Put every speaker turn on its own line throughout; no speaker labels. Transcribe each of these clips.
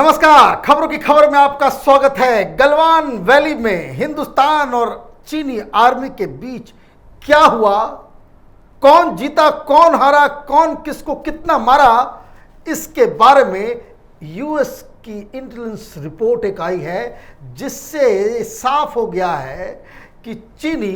नमस्कार, खबरों की खबर में आपका स्वागत है। गलवान वैली में हिंदुस्तान और चीनी आर्मी के बीच क्या हुआ, कौन जीता कौन हारा, कौन किसको कितना मारा, इसके बारे में यूएस की इंटेलिजेंस रिपोर्ट एक आई है जिससे साफ हो गया है कि चीनी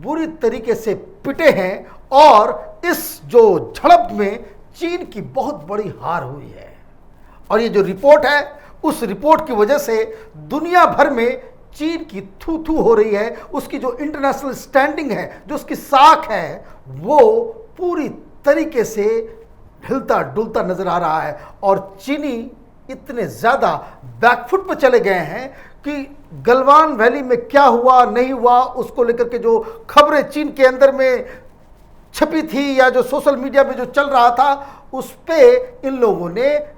बुरी तरीके से पिटे हैं और इस जो झड़प में चीन की बहुत बड़ी हार हुई है। और ये जो रिपोर्ट है, उस रिपोर्ट की वजह से दुनिया भर में चीन की थू थू हो रही है। उसकी जो इंटरनेशनल स्टैंडिंग है, जो उसकी साख है, वो पूरी तरीके से हिलता डुलता नजर आ रहा है। और चीनी इतने ज़्यादा बैकफुट पर चले गए हैं कि गलवान वैली में क्या हुआ नहीं हुआ उसको लेकर के जो खबरें चीन के अंदर में छपी थी या जो सोशल मीडिया में जो चल रहा था, उस पे इन लोगों ने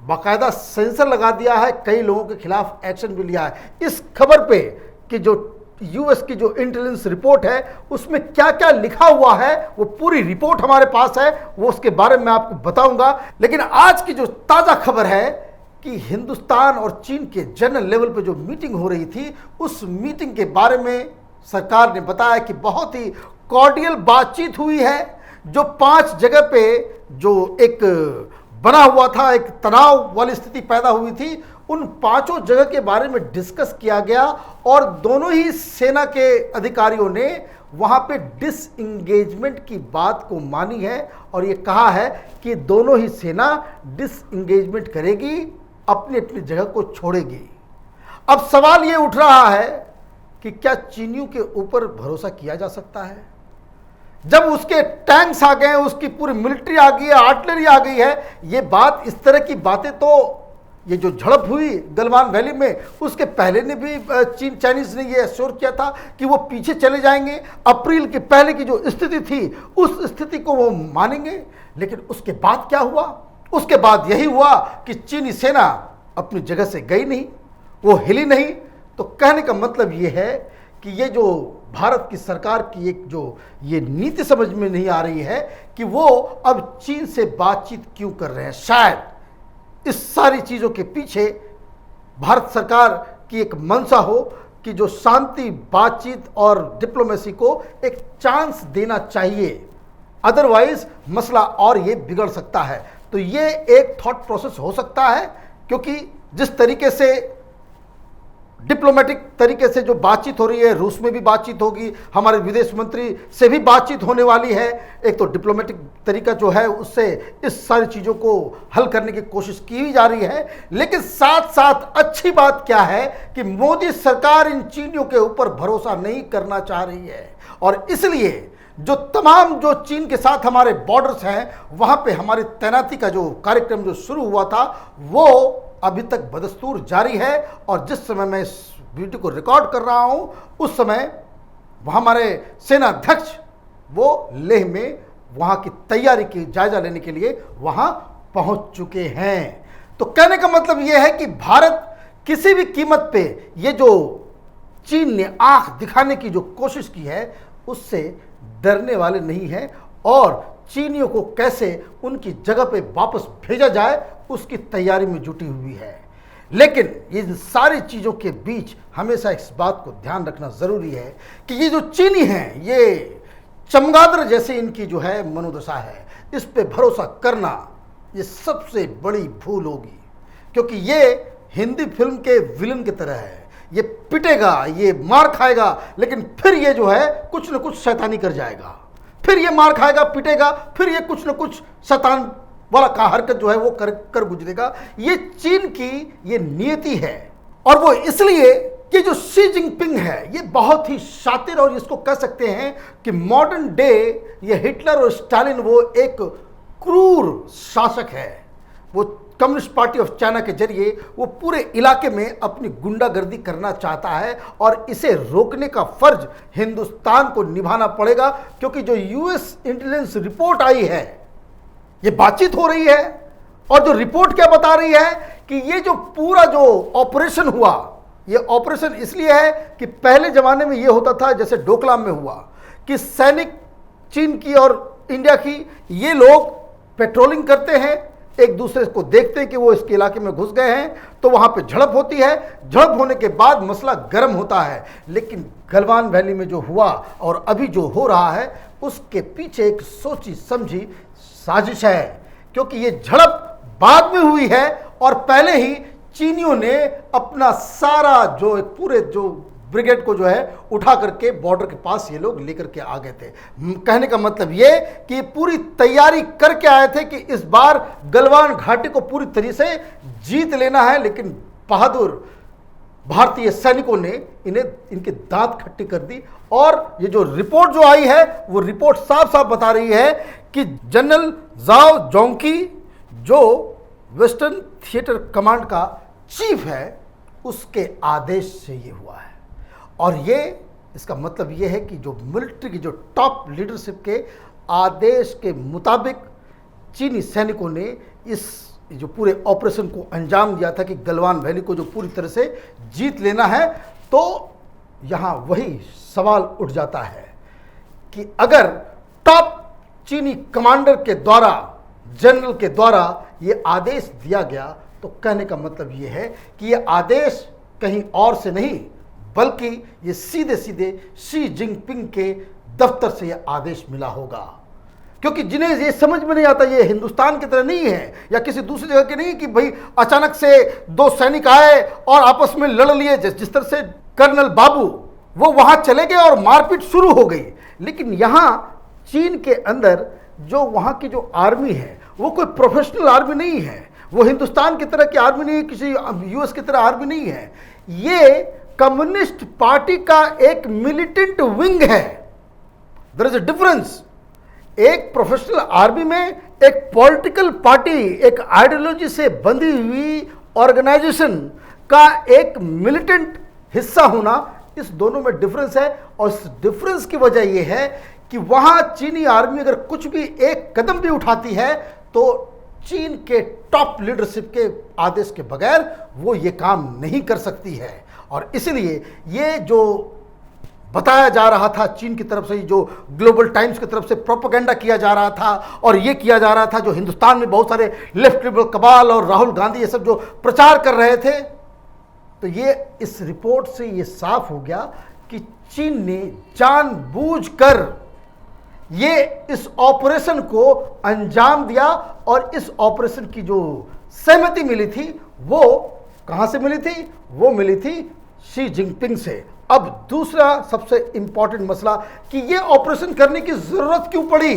बाकायदा सेंसर लगा दिया है, कई लोगों के खिलाफ एक्शन भी लिया है। इस खबर पे कि जो यूएस की जो इंटेलिजेंस रिपोर्ट है उसमें क्या क्या लिखा हुआ है, वो पूरी रिपोर्ट हमारे पास है, वो उसके बारे में आपको बताऊंगा। लेकिन आज की जो ताज़ा खबर है कि हिंदुस्तान और चीन के जनरल लेवल पे जो मीटिंग हो रही थी, उस मीटिंग के बारे में सरकार ने बताया कि बहुत ही कॉर्डियल बातचीत हुई है। जो 5 जगह पे जो एक बना हुआ था, एक तनाव वाली स्थिति पैदा हुई थी, उन 5 जगह के बारे में डिस्कस किया गया और दोनों ही सेना के अधिकारियों ने वहां पे डिसएंगेजमेंट की बात को मानी है और ये कहा है कि दोनों ही सेना डिसएंगेजमेंट करेगी, अपनी अपनी जगह को छोड़ेगी। अब सवाल ये उठ रहा है कि क्या चीनियों के ऊपर भरोसा किया जा सकता है? जब उसके टैंक्स आ गए, उसकी पूरी मिलिट्री आ गई है, आर्टिलरी आ गई है, ये बात, इस तरह की बातें तो ये जो झड़प हुई गलवान वैली में, उसके पहले ने भी चाइनीज ने ये एश्योर किया था कि वो पीछे चले जाएंगे। अप्रैल के पहले की जो स्थिति थी, उस स्थिति को वो मानेंगे। लेकिन उसके बाद क्या हुआ? उसके बाद यही हुआ कि चीनी सेना अपनी जगह से गई नहीं, वो हिली नहीं। तो कहने का मतलब ये है कि ये जो भारत की सरकार की एक जो ये नीति समझ में नहीं आ रही है कि वो अब चीन से बातचीत क्यों कर रहे हैं। शायद इस सारी चीज़ों के पीछे भारत सरकार की एक मंशा हो कि जो शांति, बातचीत और डिप्लोमेसी को एक चांस देना चाहिए, अदरवाइज मसला और ये बिगड़ सकता है। तो ये एक थॉट प्रोसेस हो सकता है, क्योंकि जिस तरीके से डिप्लोमेटिक तरीके से जो बातचीत हो रही है, रूस में भी बातचीत होगी, हमारे विदेश मंत्री से भी बातचीत होने वाली है। एक तो डिप्लोमेटिक तरीका जो है उससे इस सारी चीज़ों को हल करने की कोशिश की जा रही है। लेकिन साथ साथ अच्छी बात क्या है कि मोदी सरकार इन चीनियों के ऊपर भरोसा नहीं करना चाह रही है और इसलिए जो तमाम जो चीन के साथ हमारे बॉर्डर्स हैं, वहाँ पे हमारी तैनाती का जो कार्यक्रम जो शुरू हुआ था, वो अभी तक बदस्तूर जारी है। और जिस समय मैं इस वीडियो को रिकॉर्ड कर रहा हूं, उस समय हमारे सेना अध्यक्ष वो लेह में वहां की तैयारी की जायजा लेने के लिए वहां पहुंच चुके हैं। तो कहने का मतलब यह है कि भारत किसी भी कीमत पे ये जो चीन ने आंख दिखाने की जो कोशिश की है, उससे डरने वाले नहीं हैं और चीनियों को कैसे उनकी जगह पे वापस भेजा जाए, उसकी तैयारी में जुटी हुई है। लेकिन इन सारी चीज़ों के बीच हमेशा इस बात को ध्यान रखना ज़रूरी है कि ये जो चीनी हैं, ये चमगादड़ जैसे इनकी जो है मनोदशा है, इस पे भरोसा करना ये सबसे बड़ी भूल होगी। क्योंकि ये हिंदी फिल्म के विलन की तरह है, ये पिटेगा, ये मार खाएगा, लेकिन फिर ये जो है कुछ न कुछ शैतानी कर जाएगा। फिर ये मार खाएगा, पिटेगा, फिर ये कुछ न कुछ शैतान वाला का हरकत जो है वो कर गुजरेगा। ये चीन की ये नियति है। और वो इसलिए कि जो शी जिनपिंग है, ये बहुत ही शातिर और इसको कह सकते हैं कि मॉडर्न डे ये हिटलर और स्टालिन, वो एक क्रूर शासक है। वो कम्युनिस्ट पार्टी ऑफ चाइना के जरिए वो पूरे इलाके में अपनी गुंडागर्दी करना चाहता है और इसे रोकने का फर्ज हिंदुस्तान को निभाना पड़ेगा। क्योंकि जो यूएस इंटेलिजेंस रिपोर्ट आई है, ये बातचीत हो रही है और जो रिपोर्ट क्या बता रही है कि ये जो पूरा जो ऑपरेशन हुआ, ये ऑपरेशन इसलिए है कि पहले ज़माने में ये होता था जैसे डोकलाम में हुआ कि सैनिक चीन की और इंडिया की, ये लोग पेट्रोलिंग करते हैं, एक दूसरे को देखते हैं कि वो इसके इलाके में घुस गए हैं, तो वहाँ पे झड़प होती है। झड़प होने के बाद मसला गर्म होता है। लेकिन गलवान वैली में जो हुआ और अभी जो हो रहा है, उसके पीछे एक सोची समझी साजिश है, क्योंकि ये झड़प बाद में हुई है और पहले ही चीनियों ने अपना सारा जो एक पूरे जो ब्रिगेड को जो है उठा करके बॉर्डर के पास ये लोग लेकर के आ गए थे। कहने का मतलब ये कि पूरी तैयारी करके आए थे कि इस बार गलवान घाटी को पूरी तरह से जीत लेना है। लेकिन बहादुर भारतीय सैनिकों ने इनके दांत खट्टी कर दी। और ये जो रिपोर्ट जो आई है, वो रिपोर्ट साफ साफ बता रही है कि जनरल जाओ जोंकी, जो वेस्टर्न थिएटर कमांड का चीफ है, उसके आदेश से ये हुआ है। और ये इसका मतलब ये है कि जो मिलिट्री की जो टॉप लीडरशिप के आदेश के मुताबिक चीनी सैनिकों ने इस जो पूरे ऑपरेशन को अंजाम दिया था कि गलवान वैली को जो पूरी तरह से जीत लेना है। तो यहाँ वही सवाल उठ जाता है कि अगर टॉप चीनी कमांडर के द्वारा, जनरल के द्वारा ये आदेश दिया गया, तो कहने का मतलब ये है कि ये आदेश कहीं और से नहीं, बल्कि ये सीधे सीधे शी जिनपिंग के दफ्तर से ये आदेश मिला होगा। क्योंकि जिन्हें ये समझ में नहीं आता, ये हिंदुस्तान की तरह नहीं है या किसी दूसरी जगह के नहीं कि भाई अचानक से दो सैनिक आए और आपस में लड़ लिए। जिस तरह से कर्नल बाबू वो वहां चले गए और मारपीट शुरू हो गई। लेकिन यहाँ चीन के अंदर जो वहाँ की जो आर्मी है, वो कोई प्रोफेशनल आर्मी नहीं है, वो हिंदुस्तान की तरह की आर्मी नहीं है, किसी यूएस की तरह आर्मी नहीं है। ये कम्युनिस्ट पार्टी का एक मिलिटेंट विंग है। There is a difference. एक प्रोफेशनल आर्मी में एक पॉलिटिकल पार्टी, एक आइडियोलॉजी से बंधी हुई ऑर्गेनाइजेशन का एक मिलिटेंट हिस्सा होना, इस दोनों में डिफरेंस है। और इस डिफरेंस की वजह यह है कि वहां चीनी आर्मी अगर कुछ भी एक कदम भी उठाती है, तो चीन के टॉप लीडरशिप के आदेश के बगैर वो ये काम नहीं कर सकती है। और इसलिए ये जो बताया जा रहा था चीन की तरफ से, जो ग्लोबल टाइम्स की तरफ से प्रोपेगेंडा किया जा रहा था और ये किया जा रहा था, जो हिंदुस्तान में बहुत सारे लेफ्ट लिबरल कबाल और राहुल गांधी ये सब जो प्रचार कर रहे थे, तो ये इस रिपोर्ट से ये साफ हो गया कि चीन ने जानबूझकर ये इस ऑपरेशन को अंजाम दिया। और इस ऑपरेशन की जो सहमति मिली थी, वो कहां से मिली थी? वो मिली थी शी जिनपिंग से। अब दूसरा सबसे इंपॉर्टेंट मसला कि ये ऑपरेशन करने की जरूरत क्यों पड़ी।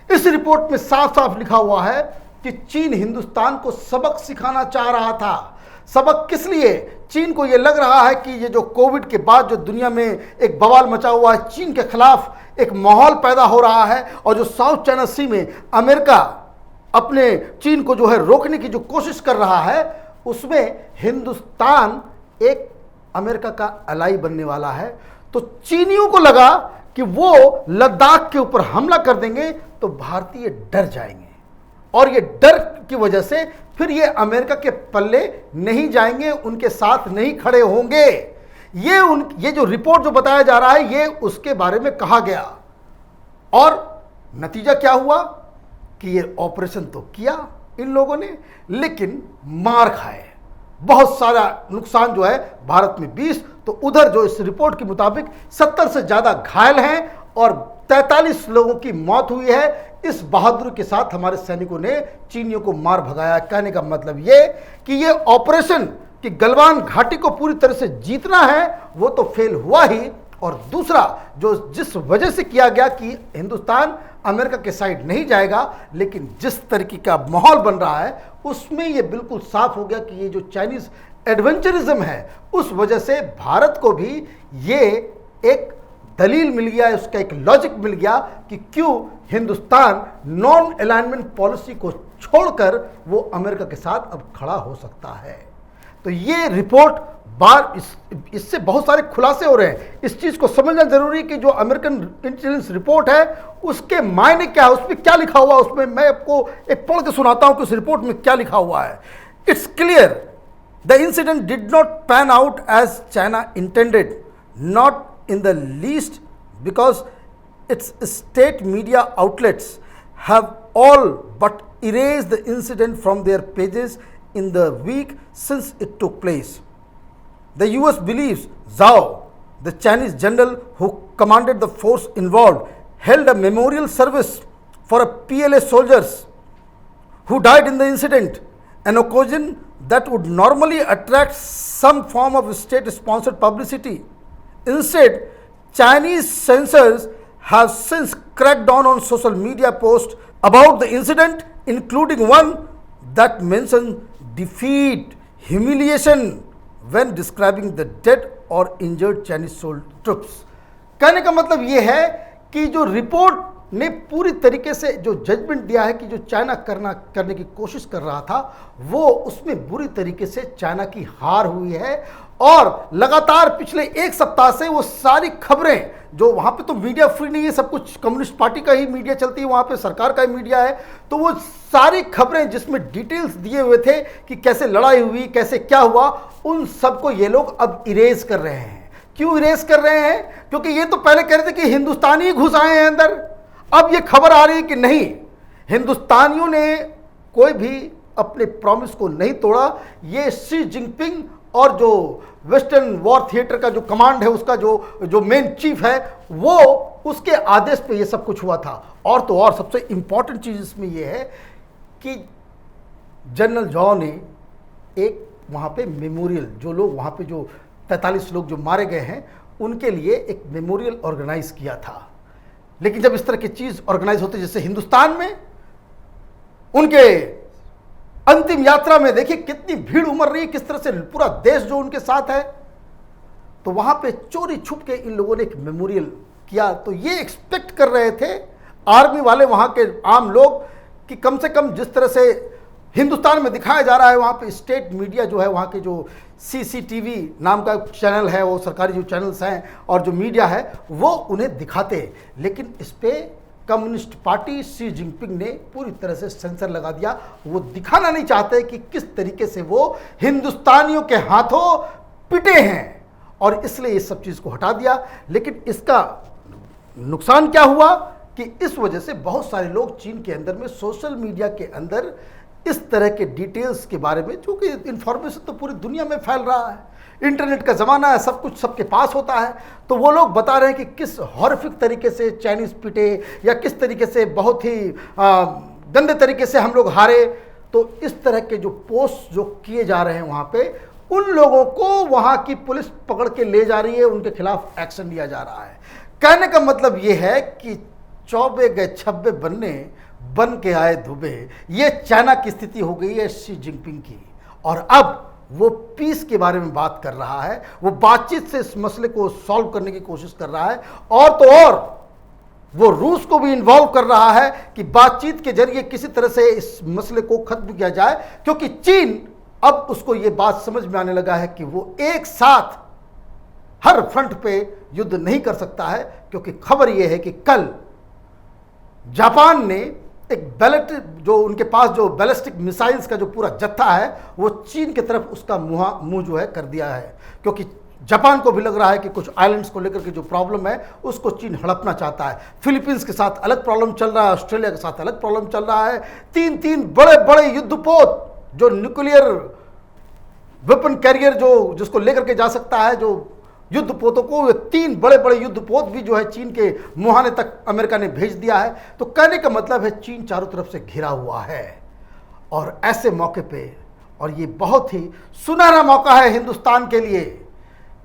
इस रिपोर्ट में साफ साफ लिखा हुआ है कि चीन हिंदुस्तान को सबक सिखाना चाह रहा था। सबक किस लिए? चीन को यह लग रहा है कि ये जो कोविड के बाद जो दुनिया में एक बवाल मचा हुआ है, चीन के खिलाफ एक माहौल पैदा हो रहा है, और जो साउथ चाइना सी में अमेरिका अपने चीन को जो है रोकने की जो कोशिश कर रहा है, उसमें हिंदुस्तान एक अमेरिका का अलाई बनने वाला है। तो चीनियों को लगा कि वो लद्दाख के ऊपर हमला कर देंगे तो भारतीय डर जाएंगे, और ये डर की वजह से फिर ये अमेरिका के पल्ले नहीं जाएंगे, उनके साथ नहीं खड़े होंगे। ये जो रिपोर्ट जो बताया जा रहा है, ये उसके बारे में कहा गया। और नतीजा क्या हुआ कि ये ऑपरेशन तो किया इन लोगों ने, लेकिन मार खाए। बहुत सारा नुकसान जो है भारत में 20, तो उधर जो इस रिपोर्ट के मुताबिक 70 से ज़्यादा घायल हैं और 43 लोगों की मौत हुई है। इस बहादुरी के साथ हमारे सैनिकों ने चीनियों को मार भगाया। कहने का मतलब ये कि ये ऑपरेशन कि गलवान घाटी को पूरी तरह से जीतना है, वो तो फेल हुआ ही। और दूसरा जो जिस वजह से किया गया कि हिंदुस्तान अमेरिका के साइड नहीं जाएगा, लेकिन जिस तरीके का माहौल बन रहा है, उसमें ये बिल्कुल साफ हो गया कि ये जो चाइनीज एडवेंचरिज्म है, उस वजह से भारत को भी ये एक दलील मिल गया, उसका एक लॉजिक मिल गया कि क्यों हिंदुस्तान नॉन अलाइनमेंट पॉलिसी को छोड़कर वो अमेरिका के साथ अब खड़ा हो सकता है। तो ये रिपोर्ट इससे बहुत सारे खुलासे हो रहे हैं। इस चीज़ को समझना जरूरी है कि जो अमेरिकन इंटेलिजेंस रिपोर्ट है, उसके मायने क्या है, उसमें क्या लिखा हुआ है। उसमें मैं आपको एक पढ़ के सुनाता हूं कि उस रिपोर्ट में क्या लिखा हुआ है। It's clear the incident did not pan out as China intended, not in the least because its state media outlets have all but erase the incident from their pages in the week since it took place. The US believes Zhao, the Chinese general who commanded the force involved, held a memorial service for a PLA soldiers who died in the incident, an occasion that would normally attract some form of state-sponsored publicity. Instead, Chinese censors have since cracked down on social media posts about the incident, including one that mentions defeat, humiliation when describing the dead or injured Chinese troops. कहने का मतलब ये है कि जो report ने पूरी तरीके से जो जजमेंट दिया है कि जो चाइना करने की कोशिश कर रहा था, वो उसमें बुरी तरीके से चाइना की हार हुई है। और लगातार पिछले एक सप्ताह से वो सारी खबरें, जो वहाँ पे तो मीडिया फ्री नहीं है, सब कुछ कम्युनिस्ट पार्टी का ही मीडिया चलती है, वहाँ पे सरकार का ही मीडिया है, तो वो सारी खबरें जिसमें डिटेल्स दिए हुए थे कि कैसे लड़ाई हुई, कैसे क्या हुआ, उन सबको ये लोग अब इरेज कर रहे हैं। क्यों इरेज कर रहे हैं? क्योंकि ये तो पहले कह रहे थे कि हिंदुस्तानी घुस आए हैं अंदर, अब ये खबर आ रही है कि नहीं, हिंदुस्तानियों ने कोई भी अपने प्रॉमिस को नहीं तोड़ा। ये शी जिनपिंग और जो वेस्टर्न वॉर थिएटर का जो कमांड है, उसका जो मेन चीफ है, वो उसके आदेश पे ये सब कुछ हुआ था। और तो और सबसे इंपॉर्टेंट चीज इसमें ये है कि जनरल जॉ ने एक वहाँ पे मेमोरियल, जो लोग वहाँ पे जो 45 लोग जो मारे गए हैं, उनके लिए एक मेमोरियल ऑर्गेनाइज किया था। लेकिन जब इस तरह की चीज ऑर्गेनाइज होती है, जैसे हिंदुस्तान में उनके अंतिम यात्रा में देखिए कितनी भीड़ उमड़ रही है, किस तरह से पूरा देश जो उनके साथ है, तो वहां पे चोरी छुप के इन लोगों ने एक मेमोरियल किया। तो ये एक्सपेक्ट कर रहे थे आर्मी वाले, वहां के आम लोग, कि कम से कम जिस तरह से हिंदुस्तान में दिखाया जा रहा है, वहाँ पे स्टेट मीडिया जो है, वहाँ के जो CCTV नाम का चैनल है, वो सरकारी जो चैनल्स हैं और जो मीडिया है, वो उन्हें दिखाते। लेकिन इस पर कम्युनिस्ट पार्टी शी जिनपिंग ने पूरी तरह से सेंसर लगा दिया। वो दिखाना नहीं चाहते कि किस तरीके से वो हिंदुस्तानियों के हाथों पिटे हैं, और इसलिए इस सब चीज़ को हटा दिया। लेकिन इसका नुकसान क्या हुआ कि इस वजह से बहुत सारे लोग चीन के अंदर में सोशल मीडिया के अंदर इस तरह के डिटेल्स के बारे में, चूंकि इंफॉर्मेशन तो पूरी दुनिया में फैल रहा है, इंटरनेट का ज़माना है, सब कुछ सबके पास होता है, तो वो लोग बता रहे हैं कि किस हॉरिफिक तरीके से चाइनीज़ पिटे, या किस तरीके से बहुत ही गंदे तरीके से हम लोग हारे। तो इस तरह के जो पोस्ट जो किए जा रहे हैं वहाँ पे, उन लोगों को वहाँ की पुलिस पकड़ के ले जा रही है, उनके खिलाफ एक्शन लिया जा रहा है। कहने का मतलब ये है कि चौबे गए छब्बे बनने, बन के आए धुबे, ये चाइना की स्थिति हो गई है शी जिनपिंग की। और अब वो पीस के बारे में बात कर रहा है, वो बातचीत से इस मसले को सॉल्व करने की कोशिश कर रहा है, और तो और वो रूस को भी इन्वॉल्व कर रहा है कि बातचीत के जरिए किसी तरह से इस मसले को खत्म किया जाए। क्योंकि चीन अब उसको ये बात समझ में आने लगा है कि वो एक साथ हर फ्रंट पे युद्ध नहीं कर सकता है। क्योंकि खबर ये है कि कल जापान ने एक जो उनके पास जो बैलिस्टिक मिसाइल्स का जो पूरा जत्था है, वो चीन की तरफ उसका मुंह जो है कर दिया है। क्योंकि जापान को भी लग रहा है कि कुछ आइलैंड्स को लेकर के जो प्रॉब्लम है, उसको चीन हड़पना चाहता है। फिलीपींस के साथ अलग प्रॉब्लम चल रहा है, ऑस्ट्रेलिया के साथ अलग प्रॉब्लम चल रहा है। तीन बड़े बड़े युद्धपोत, जो न्यूक्लियर वेपन कैरियर जो जिसको लेकर के जा सकता है, जो युद्धपोतों को, 3 बड़े बड़े युद्धपोत भी जो है चीन के मुहाने तक अमेरिका ने भेज दिया है। तो कहने का मतलब है चीन चारों तरफ से घिरा हुआ है। और ऐसे मौके पे, और ये बहुत ही सुनहरा मौका है हिंदुस्तान के लिए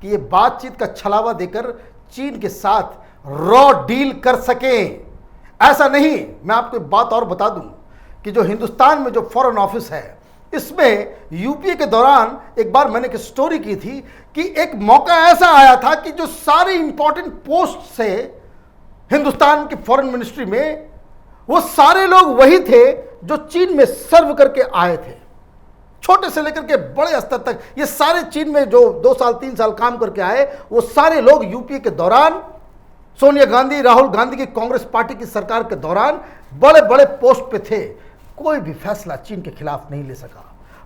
कि ये बातचीत का छलावा देकर चीन के साथ रॉ डील कर सकें। ऐसा नहीं, मैं आपको एक बात और बता दूं कि जो हिंदुस्तान में जो फॉरेन ऑफिस है, इसमें यूपीए के दौरान एक बार मैंने एक स्टोरी की थी कि एक मौका ऐसा आया था कि जो सारे इंपॉर्टेंट पोस्ट से हिंदुस्तान की फॉरेन मिनिस्ट्री में, वो सारे लोग वही थे जो चीन में सर्व करके आए थे, छोटे से लेकर के बड़े स्तर तक। ये सारे चीन में जो 2 साल 3 साल काम करके आए, वो सारे लोग यूपीए के दौरान, सोनिया गांधी, राहुल गांधी की कांग्रेस पार्टी की सरकार के दौरान बड़े बड़े पोस्ट पे थे। कोई भी फैसला चीन के खिलाफ नहीं ले सका।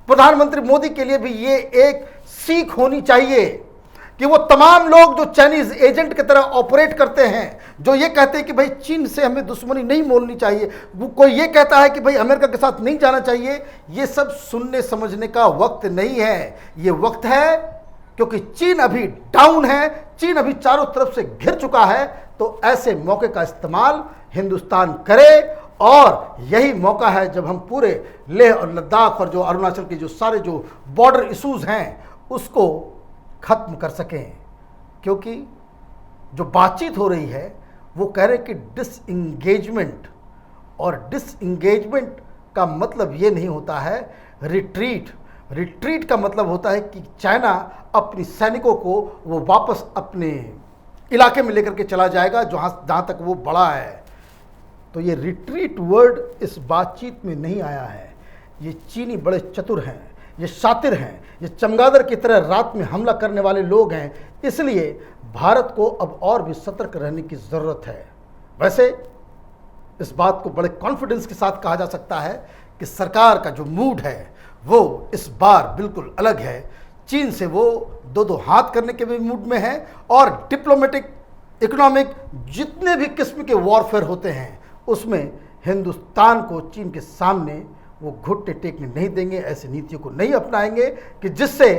प्रधानमंत्री मोदी के लिए भी ये एक सीख होनी चाहिए कि वो तमाम लोग जो चाइनीज एजेंट की तरह ऑपरेट करते हैं, जो ये कहते हैं कि भाई चीन से हमें दुश्मनी नहीं मोलनी चाहिए, कोई ये कहता है कि भाई अमेरिका के साथ नहीं जाना चाहिए, ये सब सुनने समझने का वक्त नहीं है। ये वक्त है क्योंकि चीन अभी डाउन है, चीन अभी चारों तरफ से घिर चुका है। तो ऐसे मौके का इस्तेमाल हिंदुस्तान करे, और यही मौका है जब हम पूरे लेह और लद्दाख और जो अरुणाचल के जो सारे जो बॉर्डर इश्यूज हैं उसको ख़त्म कर सकें। क्योंकि जो बातचीत हो रही है वो कह रहे हैं कि डिसएंगेजमेंट, और डिसएंगेजमेंट का मतलब ये नहीं होता है रिट्रीट। रिट्रीट का मतलब होता है कि चाइना अपनी सैनिकों को वो वापस अपने इलाके में लेकर के चला जाएगा जहाँ तक वो बड़ा है। तो ये रिट्रीट वर्ड इस बातचीत में नहीं आया है। ये चीनी बड़े चतुर हैं, ये शातिर हैं, ये चमगादड़ की तरह रात में हमला करने वाले लोग हैं। इसलिए भारत को अब और भी सतर्क रहने की ज़रूरत है। वैसे इस बात को बड़े कॉन्फिडेंस के साथ कहा जा सकता है कि सरकार का जो मूड है वो इस बार बिल्कुल अलग है। चीन से वो दो हाथ करने के भी मूड में है, और डिप्लोमेटिक, इकोनॉमिक, जितने भी किस्म के वॉरफेयर होते हैं उसमें हिंदुस्तान को चीन के सामने वो घुटने टेकने नहीं देंगे। ऐसी नीतियों को नहीं अपनाएंगे कि जिससे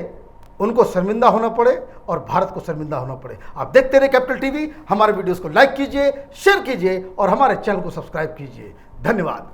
उनको शर्मिंदा होना पड़े और भारत को शर्मिंदा होना पड़े। आप देखते रहे कैपिटल टीवी। हमारे वीडियोस को लाइक कीजिए, शेयर कीजिए और हमारे चैनल को सब्सक्राइब कीजिए। धन्यवाद।